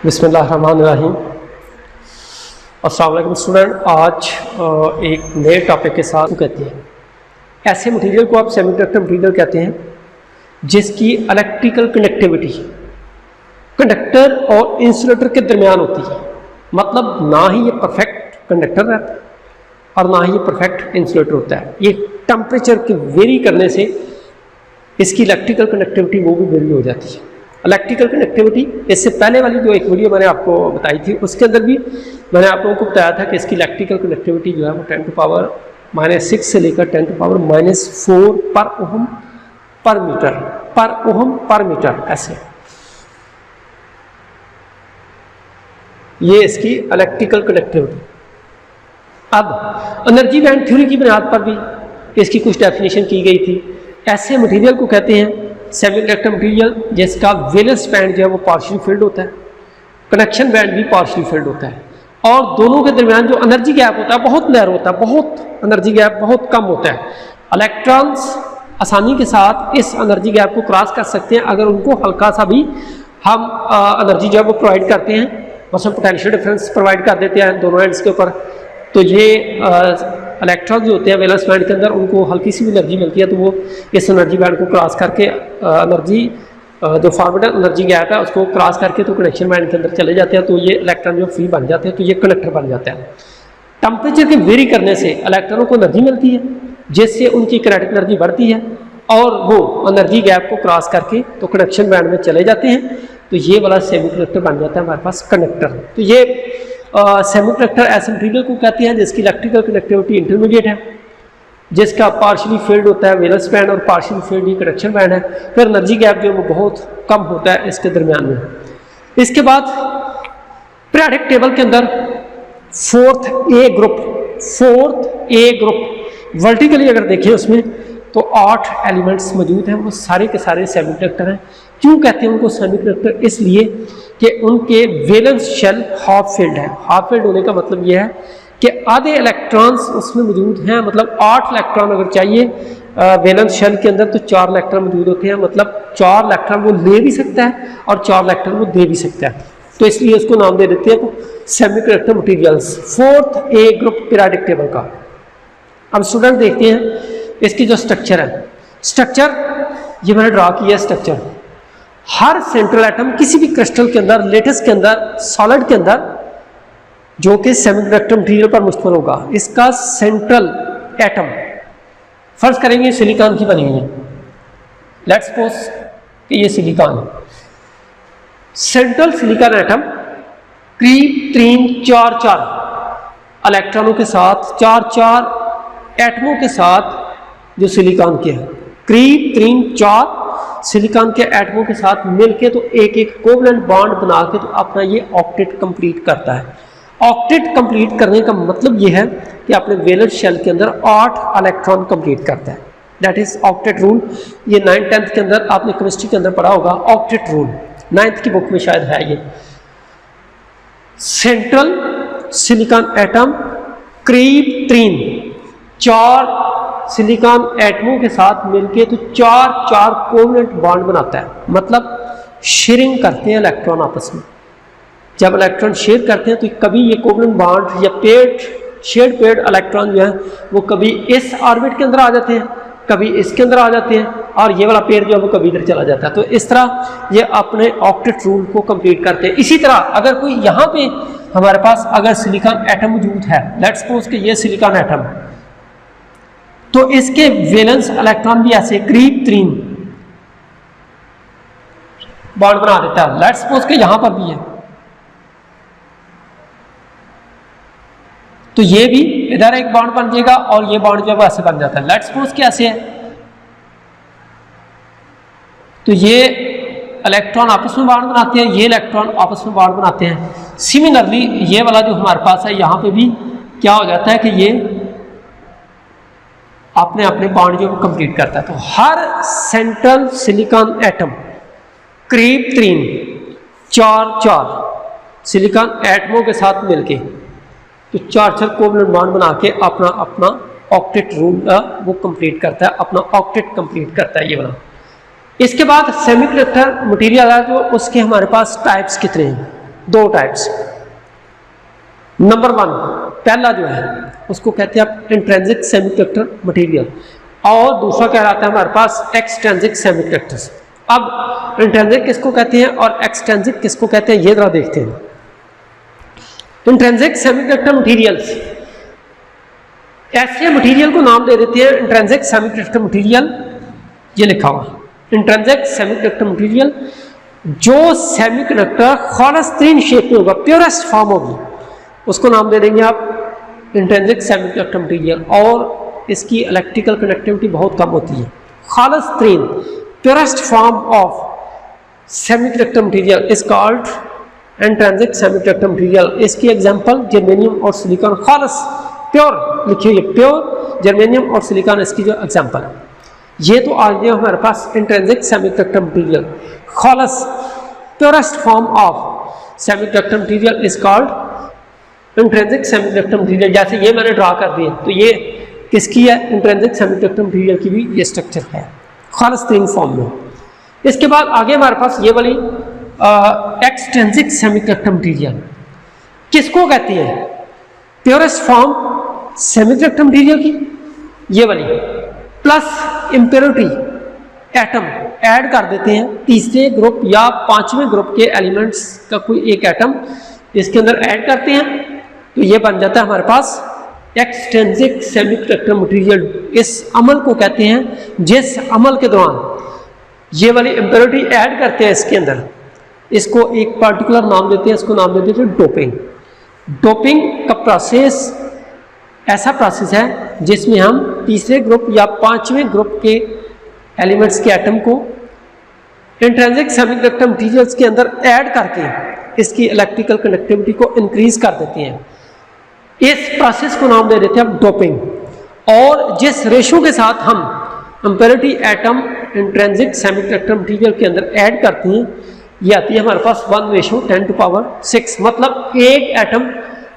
बिस्मिल्लाहिर्रहमानिर्रहीम। अस्सलाम वालेकुम स्टूडेंट, आज एक नए टॉपिक के साथ कहते हैं ऐसे मटेरियल को आप सेमीकंडक्टर मटेरियल कहते हैं जिसकी इलेक्ट्रिकल कनेक्टिविटी कंडक्टर और इंसुलेटर के दरमियान होती है। मतलब ना ही ये परफेक्ट कंडक्टर रहता है और ना ही ये परफेक्ट इंसुलेटर होता है। ये टेम्परेचर के वेरी करने से इसकी इलेक्ट्रिकल कनेक्टिविटी वो भी वेरी हो जाती है। इलेक्ट्रिकल कनेक्टिविटी इससे पहले वाली जो एक वीडियो मैंने आपको बताई थी उसके अंदर भी मैंने आप लोगों को बताया था कि इसकी इलेक्ट्रिकल कनेक्टिविटी जो है वो 10⁻⁻⁶ से लेकर 10⁻⁻⁴ पर ओहम पर मीटर ऐसे ये इसकी इलेक्ट्रिकल कनेक्टिविटी। अब एनर्जी बैंड थ्योरी की बुनियाद पर भी इसकी कुछ डेफिनेशन की गई थी। ऐसे मटेरियल को कहते हैं सेमीकंडक्टर मटेरियल जिसका वैलेंस बैंड जो है वो पार्शियल फील्ड होता है, कनेक्शन बैंड भी पार्शियल फील्ड होता है और दोनों के दरमियान जो एनर्जी गैप होता है बहुत नैरो होता है, बहुत एनर्जी गैप बहुत कम होता है। इलेक्ट्रॉन्स आसानी के साथ इस एनर्जी गैप को क्रॉस कर सकते हैं अगर उनको हल्का सा भी हम एनर्जी जो है वो प्रोवाइड करते हैं, मतलब पोटेंशियल डिफरेंस प्रोवाइड कर देते हैं दोनों एंड्स के ऊपर। तो ये इलेक्ट्रॉन जो होते हैं वैलेंस बैंड के अंदर उनको हल्की सी भी एनर्जी मिलती है तो वो इस एनर्जी बैंड को क्रॉस करके एनर्जी जो फॉरवर्ड एनर्जी गैप है उसको क्रॉस करके तो कनेक्शन बैंड के अंदर चले जाते हैं। तो ये इलेक्ट्रॉन जो फ्री बन जाते हैं तो ये कंडक्टर बन जाता है। टेम्परेचर के वेरी करने से इलेक्ट्रॉनों को एनर्जी मिलती है जिससे उनकी किनेटिक एनर्जी बढ़ती है और वो एनर्जी गैप को क्रॉस करके तो कनेक्शन बैंड में चले जाते हैं। तो ये वाला सेमीकंडक्टर बन जाता है हमारे पास कंडक्टर। तो ये सेमीकंडक्टर ऐसे मटेरियल को कहते हैं जिसकी इलेक्ट्रिकल कनेक्टिविटी इंटरमीडिएट है, जिसका पार्शियली फील्ड होता है वैलेंस बैंड और पार्शियली फील्ड ही कनेक्शन बैंड है। फिर एनर्जी गैप जो वो बहुत कम होता है इसके दरमियान में। इसके बाद पीरियोडिक टेबल के अंदर फोर्थ ए ग्रुप वर्टिकली अगर देखें उसमें तो 8 एलिमेंट्स मौजूद हैं, वो सारे के सारे सेमीकंडक्टर हैं। क्यों कहते हैं उनको सेमीकंडक्टर? इसलिए कि उनके वैलेंस शेल हाफ फील्ड है। हाफ फील्ड होने का मतलब यह है कि आधे इलेक्ट्रॉन्स उसमें मौजूद हैं, मतलब 8 इलेक्ट्रॉन अगर चाहिए वैलेंस शेल के अंदर तो 4 इलेक्ट्रॉन मौजूद होते हैं, मतलब 4 इलेक्ट्रॉन वो ले भी सकता है और 4 इलेक्ट्रॉन वो दे भी सकता है। तो इसलिए उसको नाम दे देते हैं सेमीकंडक्टर मटेरियल्स, फोर्थ ए ग्रुप पीरियोडिक टेबल का। हम स्टूडेंट देखते हैं इसकी जो स्ट्रक्चर है, स्ट्रक्चर ये मैंने ड्रा किया स्ट्रक्चर। हर सेंट्रल एटम किसी भी क्रिस्टल के अंदर, लेटेस के अंदर, सॉलिड के अंदर जो कि सेमीकंडक्टर मटेरियल पर मुश्तमिल होगा, इसका सेंट्रल एटम फर्ज करेंगे सिलिकॉन की बनी हुई है। लेट्स सपोज कि ये सिलिकॉन है। सेंट्रल सिलिकॉन एटम करीब 3-4 इलेक्ट्रॉनों के साथ 4 एटमों के साथ जो सिलिकॉन के हैं, करीब 3-4 सिलिकॉन के एटमों के साथ मिलके तो एक कोवलेंट बॉन्ड बना के तो अपना ये ऑक्टेट कंप्लीट करता है। ऑक्टेट कंप्लीट करने का मतलब ये है कि अपने वैलेंस शेल के अंदर 8 इलेक्ट्रॉन कंप्लीट करता है। That is octet rule. ये 9th-10th के अंदर आपने केमिस्ट्री के अंदर पढ़ा होगा ऑक्टेट रूल, 9th की बुक में शायद है। ये सेंट्रल सिलिकॉन एटम करीब 4 सिलिकॉन एटमों के साथ मिलके तो 4 कोवलेंट बॉन्ड बनाता है, मतलब शेयरिंग करते हैं इलेक्ट्रॉन आपस में। जब इलेक्ट्रॉन शेयर करते हैं तो कभी ये कोवलेंट बॉन्ड या शेयर्ड पेयर्ड इलेक्ट्रॉन जो है वो कभी इस ऑर्बिट के अंदर आ जाते हैं, कभी इसके अंदर आ जाते हैं और ये वाला पेयर जो है वो कभी इधर चला जाता है। तो इस तरह ये अपने ऑक्टेट रूल को कंप्लीट करते हैं। इसी तरह अगर कोई यहाँ पे हमारे पास अगर सिलिकॉन एटम मौजूद है, लेट्स सपोज कि ये सिलिकॉन एटम, तो इसके वैलेंस इलेक्ट्रॉन भी ऐसे करीब 3 बॉन्ड बना देता है। लेट्स सपोज कि यहां पर भी है तो ये भी इधर एक बॉन्ड बन जाएगा और ये बॉन्ड जो है ऐसे बन जाता है। लेट्स सपोज कि ऐसे है तो ये इलेक्ट्रॉन आपस में बॉन्ड बनाते हैं, ये इलेक्ट्रॉन आपस में बॉन्ड बनाते हैं। सिमिलरली ये वाला जो हमारे पास है यहाँ पे भी क्या हो जाता है कि ये अपने बॉन्ड जो कंप्लीट करता है। तो हर सेंट्रल सिलिकॉन एटम करीब 4 सिलिकॉन एटमों के साथ मिलके तो 4 कोवलेंट बॉन्ड बना के अपना ऑक्टेट रूल वो कंप्लीट करता है, अपना ऑक्टेट कंप्लीट करता है ये वाला। इसके बाद सेमीकंडक्टर मटेरियल है जो उसके हमारे पास टाइप्स कितने हैं, दो टाइप्स। नंबर 1 पहला जो है उसको कहते हैं आप इंट्रिंसिक सेमीकंडक्टर मटेरियल, और दूसरा क्या रहता है हमारे पास एक्सट्रिंसिक सेमीकंडक्टर्स। अब इंट्रिंसिक किसको कहते हैं और एक्सट्रिंसिक किसको कहते हैं ये जरा देखते हैं। इंट्रिंसिक सेमीकंडक्टर मटेरियल्स, ऐसे मटेरियल को नाम दे देते हैं इंट्रिंसिक सेमीकंडक्टर मटेरियल, ये लिखा हुआ इंट्रिंसिक सेमीकंडक्टर मटेरियल, जो सेमीकंडक्टर खालिस्तीन शेप में होगा, प्योरेस्ट फॉर्म होगी, उसको नाम दे देंगे आप इंट्रिंसिक सेमीकंडक्टर मटेरियल, और इसकी इलेक्ट्रिकल कनेक्टिविटी बहुत कम होती है। खालिस्तीन purest form of semiconductor material is called intrinsic semiconductor material. इसकी एग्जांपल जर्मेनियम और सिलिकॉन, खालिस प्योर लिखी हुई है, प्योर जर्मेनियम और सिलिकॉन इसकी जो एग्जांपल है। ये तो आ गया हमारे पास इंट्रिंसिक सेमीकंडक्टर मटेरियल। खालिस purest form of semiconductor material is called intrinsic semiconductor material. जैसे ये मैंने ड्रा कर दिया, तो ये किसकी है, इंट्रिंसिक सेमीकंडक्टर मटेरियल की भी ये स्ट्रक्चर है खालिस्तीन फॉर्म में। इसके बाद आगे हमारे पास ये वाली एक्सट्रिंसिक सेमीकंडक्टर मटेरियल किसको कहती है, प्योरेस्ट फॉर्म सेमीकंडक्टर मटेरियल की, ये वाली प्लस इम्प्योरिटी एटम ऐड कर देते हैं, तीसरे ग्रुप या पांचवें ग्रुप के एलिमेंट्स का कोई एक एटम इसके अंदर ऐड करते हैं, तो ये बन जाता है हमारे पास एक्सट्रिंसिक सेमीकंडक्टर मटेरियल। इस अमल को कहते हैं, जिस अमल के दौरान ये वाली इम्प्योरिटी ऐड करते हैं इसके अंदर, इसको एक पर्टिकुलर नाम देते हैं, इसको नाम देते हैं डोपिंग। डोपिंग का प्रोसेस ऐसा प्रोसेस है जिसमें हम तीसरे ग्रुप या पांचवें ग्रुप के एलिमेंट्स के एटम को इंट्रिंसिक सेमीकंडक्टर मटेरियल्स के अंदर ऐड करके इसकी इलेक्ट्रिकल कनेक्टिविटी को इंक्रीज कर देते हैं। इस प्रोसेस को नाम दे देते हैं डोपिंग। और जिस रेशो के साथ हम impurity atom intrinsic semiconductor material के अंदर ऐड करते हैं, ये आती है हमारे पास 1:10⁶। मतलब एक एटम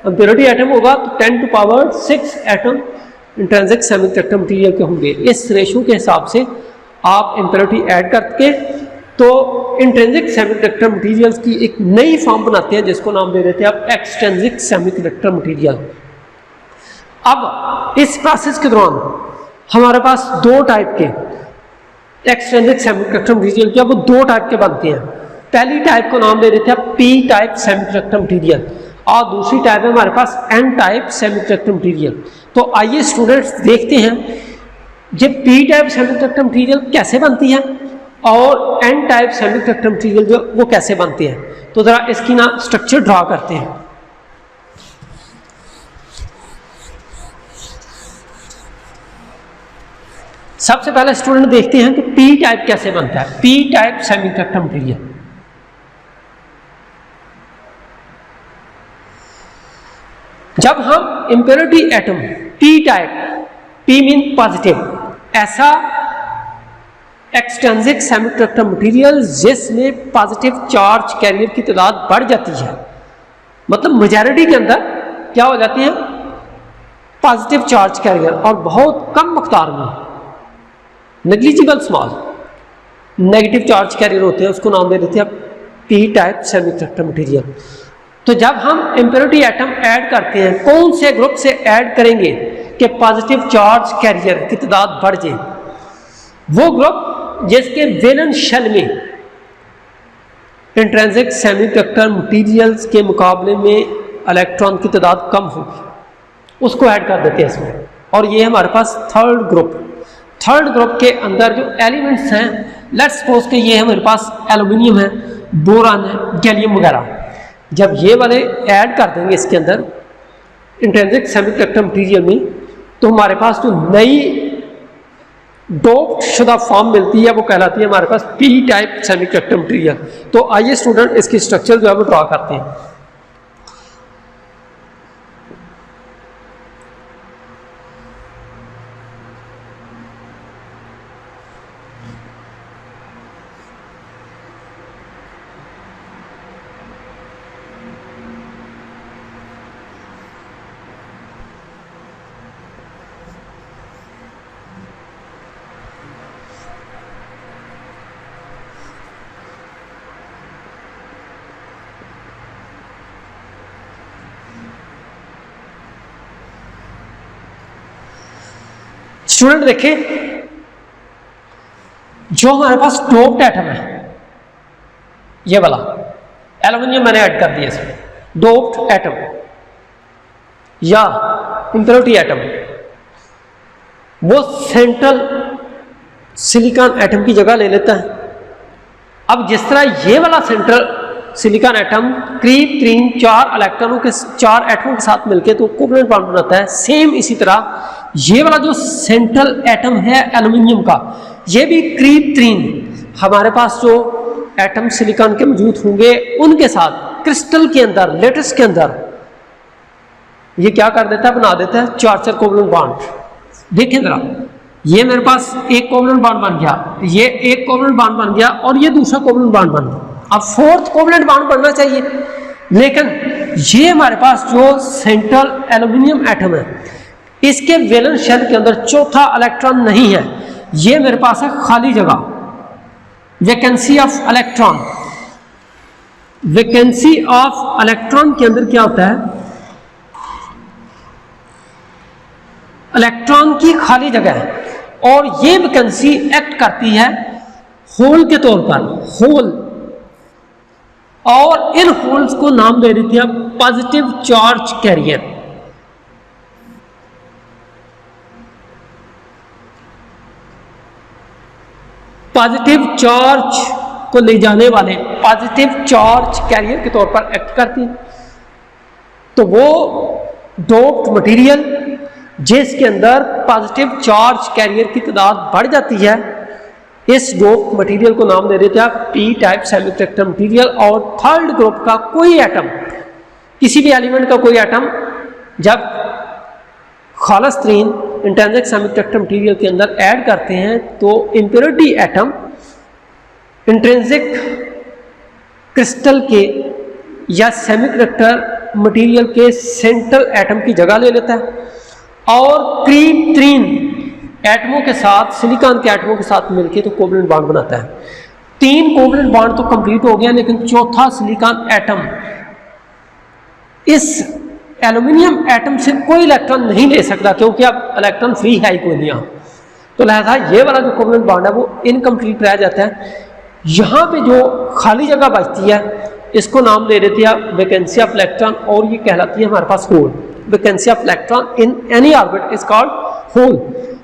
इम्प्योरिटी एटम होगा तो 10⁶ एटम इंट्रिंसिक सेमीकंडक्टर मटेरियल के होंगे। इस रेशो के हिसाब से आप इम्प्योरिटी ऐड करके तो इंट्रिंसिक सेमीकंडक्टर मटेरियल्स की एक नई फॉर्म बनाते हैं, जिसको नाम दे देते हैं आप एक्सट्रिंसिक सेमीकंडक्टर मटेरियल। अब इस प्रोसेस के दौरान हमारे पास दो टाइप के एक्सट्रिंसिक सेमीकंडक्टर मटेरियल के, वो दो टाइप के बनते हैं। पहली टाइप को नाम दे देते हैं पी टाइप सेमीकंडक्टर मटेरियल, और दूसरी टाइप है हमारे पास एन टाइप सेमीकंडक्टर मटेरियल। तो आइए स्टूडेंट्स देखते हैं ये पी टाइप सेमीकंडक्टर मटेरियल कैसे बनती है और एन टाइप सेमीकंडक्टर मटेरियल जो वो कैसे बनती है। तो जरा इसकी ना स्ट्रक्चर ड्रा करते हैं। सबसे पहले स्टूडेंट देखते हैं कि पी टाइप कैसे बनता है, पी टाइप सेमीकंडक्टर मटेरियल। जब हम impurity atom P type, P mean positive, ऐसा एक्सट्रिंसिक सेमीकंडक्टर मटेरियल जिसमें पॉजिटिव चार्ज कैरियर की तादाद बढ़ जाती है, मतलब मेजॉरिटी के अंदर क्या हो जाती है पॉजिटिव चार्ज कैरियर, और बहुत कम मकदार में negligible small negative charge carrier होते हैं, उसको नाम दे देते हैं पी टाइप सेमीकंडक्टर मटेरियल। तो जब हम इम्प्योरिटी एटम ऐड करते हैं, कौन से ग्रुप से ऐड करेंगे कि पॉजिटिव चार्ज कैरियर की तादाद बढ़ जाए, वो ग्रुप जिसके वैलेंस शेल में इंट्रिंसिक सेमीकंडक्टर मटेरियल्स के मुकाबले में इलेक्ट्रॉन की तादाद कम होगी, उसको ऐड कर देते हैं इसमें। और ये हमारे पास थर्ड ग्रुप के अंदर जो एलिमेंट्स हैं, लेट्स सपोज कि ये हमारे पास एल्यूमिनियम है, बोरान है, गैलियम वगैरह, जब ये वाले ऐड कर देंगे इसके अंदर इंट्रिंसिक सेमीकंडक्टर मटेरियल में, तो हमारे पास जो नई डोप्ड शुदा फॉर्म मिलती है वो कहलाती है हमारे पास पी टाइप सेमीकंडक्टर मटेरियल। तो आइए स्टूडेंट इसकी स्ट्रक्चर जो है वो ड्रा करते हैं। स्टूडेंट देखिए, जो हमारे पास डोप्ड एटम है, ये वाला एल्युमिनियम मैंने ऐड कर दिया इसमें, डोप्ड एटम या इम्प्योरिटी एटम, वो सेंट्रल सिलिकॉन एटम की जगह ले लेता है। अब जिस तरह ये वाला सेंट्रल सिलिकॉन एटम करीब 4 इलेक्ट्रॉनों के 4 एटमों के साथ मिलकर तो कोवलेंट बॉन्ड बनाता है, सेम इसी तरह ये वाला जो सेंट्रल एटम है एल्युमिनियम का, ये भी करीब 3 हमारे पास जो एटम सिलिकॉन के मौजूद होंगे उनके साथ क्रिस्टल के अंदर, लेटेस के अंदर ये क्या कर देता है, बना देता है 4 कोवलेंट बॉन्ड। देखिए जरा, ये मेरे पास एक कोवलेंट बॉन्ड बन गया, ये एक कोवलेंट बॉन्ड बन गया और ये दूसरा कोवलेंट बॉन्ड बन गया। अब 4th कोवलेंट बॉन्ड बनना चाहिए, लेकिन ये हमारे पास जो सेंट्रल एल्युमिनियम एटम है, इसके वैलेंस शेल के अंदर 4था इलेक्ट्रॉन नहीं है, ये मेरे पास है खाली जगह, vacancy of electron. Vacancy of electron के अंदर क्या होता है, इलेक्ट्रॉन की खाली जगह है और ये वैकेंसी एक्ट करती है होल के तौर पर, होल, और इन होल्स को नाम दे देते हैं positive charge career. Positive charge को ले जाने वाले पॉजिटिव चार्ज कैरियर के तौर पर एक्ट करती है। तो वो डोप्ड मटेरियल जिसके अंदर पॉजिटिव चार्ज कैरियर की तादाद बढ़ जाती है, इस डोप्ड मटेरियल को नाम दे देते हैं पी टाइप सेमीकंडक्टर मटेरियल। और थर्ड ग्रुप का कोई एटम, किसी भी एलिमेंट का कोई एटम जब खालिस तरीन इंट्रिंसिक सेमीकंडक्टर मटेरियल के अंदर ऐड करते हैं तो इम्प्योरिटी एटम इंट्रिंसिक क्रिस्टल के या सेमीकंडक्टर मटेरियल के सेंट्रल एटम की जगह ले लेता है और करीब 3 एटमों के साथ, सिलिकॉन के एटमों के साथ मिलकर तो कोवलेंट बॉन्ड बनाता है। 3 कोवलेंट बॉन्ड तो कंप्लीट हो गया, लेकिन चौथा सिलिकॉन एटम इस एल्युमिनियम एटम से कोई इलेक्ट्रॉन नहीं ले सकता, क्योंकि अब इलेक्ट्रॉन फ्री है ही कोई नहीं। तो लिहाजा ये वाला जो कोवलेंट बॉन्ड है वो इनकम्प्लीट रह जाता है। यहाँ पे जो खाली जगह बचती है इसको नाम दे देते हैं वैकेंसी ऑफ इलेक्ट्रॉन, और ये कहलाती है हमारे पास hole. Vacancy of electron in any orbit is called hole,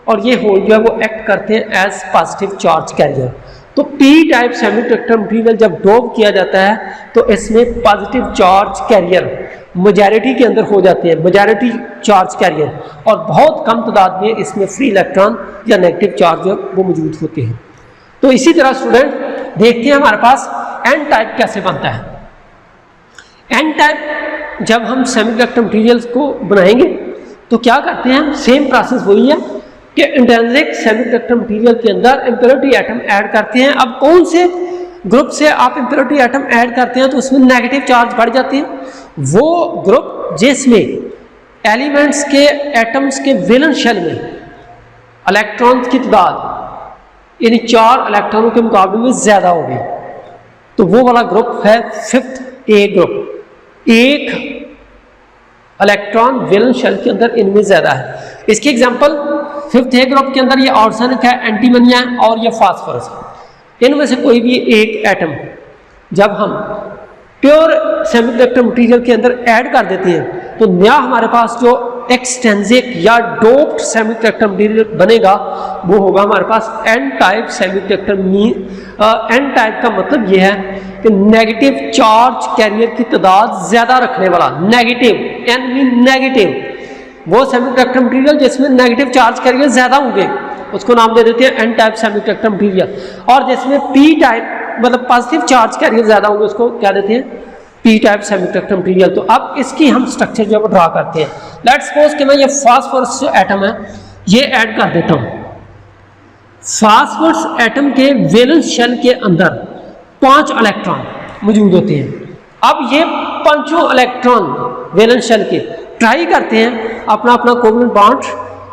और ये होल जो है वो एक्ट करते हैं एज पॉजिटिव चार्ज कैरियर। तो पी टाइप सेमीकंडक्टर मटेरियल जब डोप किया जाता है तो इसमें पॉजिटिव चार्ज कैरियर मेजॉरिटी के अंदर हो जाते हैं, मेजॉरिटी चार्ज कैरियर, और बहुत कम तादाद में इसमें फ्री इलेक्ट्रॉन या नेगेटिव चार्ज वो मौजूद होते हैं। तो इसी तरह स्टूडेंट देखते हैं हमारे पास एन टाइप कैसे बनता है। एन टाइप जब हम सेमीकंडक्टर मटेरियल्स को बनाएंगे तो क्या करते हैं, सेम प्रोसेस वही है कि इंट्रिंसिक सेमीकंडक्टर मटेरियल के अंदर इम्प्योरिटी एटम ऐड करते हैं। अब कौन से ग्रुप से आप इम्प्योरिटी एटम ऐड करते हैं तो उसमें नेगेटिव चार्ज बढ़ जाती है। वो ग्रुप जिसमें एलिमेंट्स के एटम्स के वैलेंस शेल में इलेक्ट्रॉन्स की तादाद यानी 4 इलेक्ट्रॉनों के मुकाबले में ज़्यादा होगी, तो वो वाला ग्रुप है 5th ए ग्रुप। एक इलेक्ट्रॉन वैलेंस शेल के अंदर इनमें ज़्यादा है। इसकी एग्जांपल 5th ए ग्रुप के अंदर ये आर्सेनिक है, एंटीमोनिया है और ये फास्फोरस है। इनमें से कोई भी एक एटम जब हम प्योर सेमीकंडक्टर मटेरियल के अंदर ऐड कर देते हैं तो नया हमारे पास जो एक्सट्रिंसिक या डोप्ड सेमीकंडक्टर मटेरियल बनेगा वो होगा हमारे पास N type semiconductor. N type का मतलब ये है कि नेगेटिव चार्ज कैरियर की तादाद ज्यादा रखने वाला, नेगेटिव, एन मीन नेगेटिव, वो सेमीकंडक्टर मटेरियल जिसमें नेगेटिव चार्ज कैरियर ज्यादा होंगे उसको नाम दे देते हैं एन टाइप सेमीकंडक्टर मटेरियल, और जिसमें पी टाइप मतलब पॉजिटिव चार्ज कैरियर ज्यादा होंगे उसको क्या देते हैं, पी टाइप सेमीकंडक्टर मटेरियल। तो अब इसकी हम स्ट्रक्चर जो है ड्रा करते हैं। लेट्स सपोज कि मैं ये फास्फोरस जो एटम है ये ऐड कर देता हूँ। फास्फोरस एटम के वैलेंस शेल के अंदर 5 इलेक्ट्रॉन मौजूद होते हैं। अब ये 5 इलेक्ट्रॉन वैलेंस शेल के ट्राई करते हैं अपना अपना कोवलेंट बॉन्ड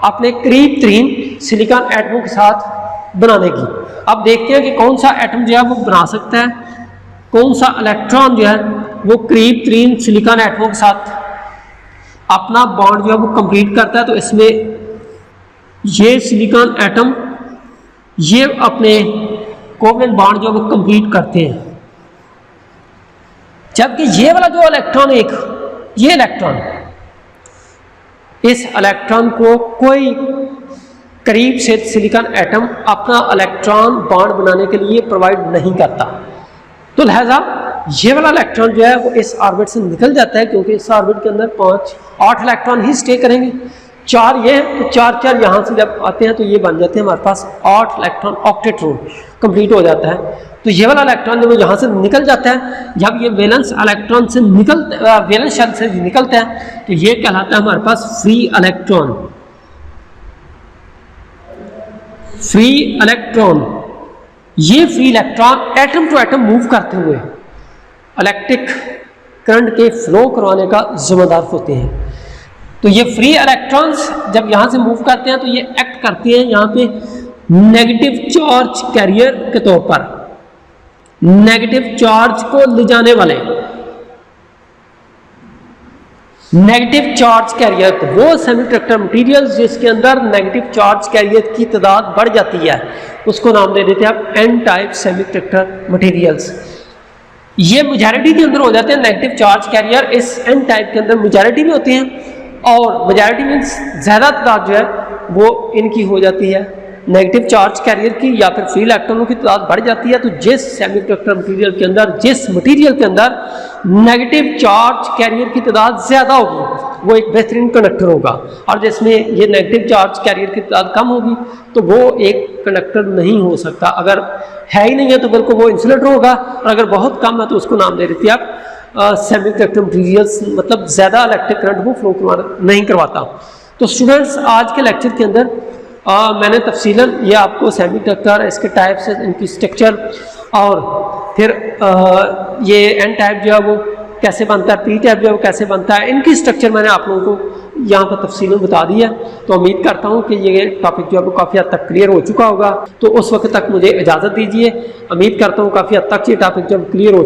अपने करीब 3 सिलिकॉन एटमों के साथ बनाने की। अब देखते हैं कि कौन सा एटम जो है वो बना सकता है, कौन सा इलेक्ट्रॉन जो है वो करीब 3 सिलिकॉन एटमों के साथ अपना बॉन्ड जो है वो कंप्लीट करता है। तो इसमें ये सिलिकॉन एटम ये अपने कोवलेंट बॉन्ड जो वो कंप्लीट करते हैं, जबकि ये वाला जो इलेक्ट्रॉन ये इलेक्ट्रॉन, इस इलेक्ट्रॉन को कोई करीब से सिलिकॉन एटम अपना इलेक्ट्रॉन बॉन्ड बनाने के लिए प्रोवाइड नहीं करता। तो लिहाजा ये वाला इलेक्ट्रॉन जो है वो इस ऑर्बिट से निकल जाता है, क्योंकि इस ऑर्बिट के अंदर 8 इलेक्ट्रॉन ही स्टे करेंगे। 4 ये हैं, तो 4 यहाँ से जब आते हैं तो ये बन जाते हैं हमारे पास 8 इलेक्ट्रॉन ऑक्टेट्रोन कंप्लीट हो जाता है। तो ये वाला इलेक्ट्रॉन जब यहाँ से निकल जाता है, जब ये वैलेंस इलेक्ट्रॉन से वैलेंस शेल से निकलता है तो ये कहलाता है हमारे पास फ्री इलेक्ट्रॉन। फ्री इलेक्ट्रॉन, ये free electron atom to atom move करते हुए इलेक्ट्रिक करंट के फ्लो करवाने का जिम्मेदार होते हैं। तो ये फ्री इलेक्ट्रॉन्स जब यहाँ से मूव करते हैं तो ये एक्ट करते हैं यहाँ पे नेगेटिव चार्ज कैरियर के तौर पर, नेगेटिव चार्ज को ले जाने वाले नेगेटिव चार्ज कैरियर, वो सेमीकंडक्टर मटेरियल्स जिसके अंदर नेगेटिव चार्ज कैरियर की तादाद बढ़ जाती है उसको नाम दे देते हैं आप एन टाइप सेमीकंडक्टर मटेरियल्स। ये मेजॉरिटी के अंदर हो जाते हैं नेगेटिव चार्ज कैरियर, इस एन टाइप के अंदर मेजॉरिटी भी होती हैं, और मेजॉरिटी मीन्स ज़्यादा तादाद जो है वो इनकी हो जाती है नेगेटिव चार्ज कैरियर की, या फिर फ्री इलेक्ट्रॉनों की तादाद बढ़ जाती है। तो जिस सेमीकंडक्टर मटेरियल के अंदर, जिस मटेरियल के अंदर नेगेटिव चार्ज कैरियर की तादाद ज़्यादा होगी वो एक बेहतरीन कंडक्टर होगा, और जिसमें ये नेगेटिव चार्ज कैरियर की तादाद कम होगी तो वो एक कंडक्टर नहीं हो सकता। अगर है ही नहीं है तो बिल्कुल वो इंसुलेटर होगा, और अगर बहुत कम है तो उसको नाम दे देती है आप सेमीकंडक्टर मटेरियल्स, मतलब ज़्यादा इलेक्ट्रिक करंट वो फ्लो नहीं करवाता। तो स्टूडेंट्स आज के लेक्चर के अंदर मैंने तफसीलन ये आपको सेमीकंडक्टर, इसके टाइप्स, इनकी स्ट्रक्चर, और फिर ये एन टाइप जो है वो कैसे बनता है, पी टाइप जो है वो कैसे बनता है, इनकी स्ट्रक्चर मैंने आप लोगों को यहाँ पर तफसीलन बता दी है। तो उम्मीद करता हूँ कि ये टॉपिक जो है वो काफ़ी हद तक क्लियर हो चुका होगा। तो उस वक्त तक मुझे इजाज़त दीजिए। उम्मीद करता हूँ काफ़ी हद तक ये टॉपिक जब क्लियर हो